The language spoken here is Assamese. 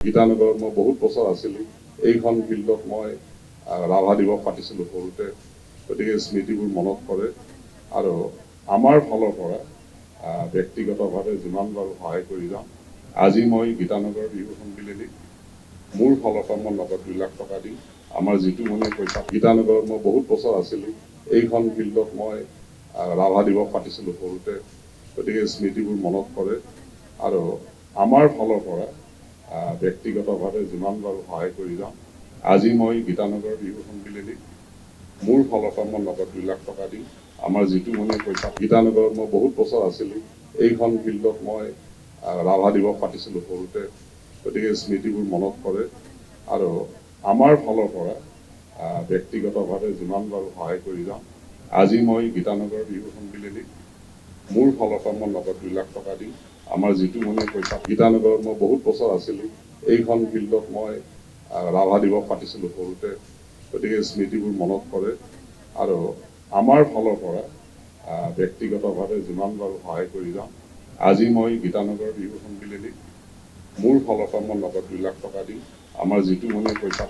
গীতানগৰত মই বহুত বছৰ আছিলোঁ। এইখন ফিল্ডত মই ৰাভা দিৱস পাতিছিলোঁ সৰুতে, গতিকে স্মৃতিবোৰ মনত পৰে আৰু আমাৰ ফালৰ পৰা ব্যক্তিগতভাৱে যিমান পাৰোঁ সহায় কৰি যাম। আজি মই গীতানগৰ বিহু সন্মিলনীত মোৰ ফালৰ পৰা মই নগদ 2 লাখ টকা দিম। আমাৰ যিটো মনে পইচা, গীতানগৰত মই বহুত বছৰ আছিলোঁ। এইখন ফিল্ডত মই ৰাভা দিৱস পাতিছিলোঁ সৰুতে, গতিকে স্মৃতিবোৰ মনত পৰে আৰু আমাৰ ফালৰ পৰা ব্যক্তিগতভাৱে যিমান পাৰোঁ সহায় কৰি যাম। আজি মই গীতানগৰ বিহু সন্মিলনীত মোৰ ফালৰ পৰা মই নগদ 2 লাখ টকা দিম। আমাৰ যিটো মনে পইচা, গীতানগৰত মই বহুত বছৰ আছিলোঁ। এইখন ফিল্ডত মই ৰাভা দিৱস পাতিছিলোঁ সৰুতে, গতিকে স্মৃতিবোৰ মনত পৰে আৰু আমাৰ ফালৰ পৰা ব্যক্তিগতভাৱে যিমান পাৰোঁ সহায় কৰি যাম। আজি মই গীতানগৰ বিহু সন্মিলনীত মোৰ ফালৰ পৰা মই নগদ 2 লাখ টকা দিম। আমাৰ যিটো মনে পইচা, গীতানগৰত মই বহুত বছৰ আছিলোঁ। এইখন ফিল্ডত মই ৰাভা দিৱস পাতিছিলোঁ সৰুতে, গতিকে স্মৃতিবোৰ মনত পৰে আৰু আমাৰ ফালৰ পৰা ব্যক্তিগতভাৱে যিমান পাৰোঁ সহায় কৰি যাম। আজি মই গীতানগৰ বিহু সন্মিলনীত মোৰ ফালৰ পৰা মই নগদ 2 লাখ টকা দিম। আমাৰ যিটো মনে পইচা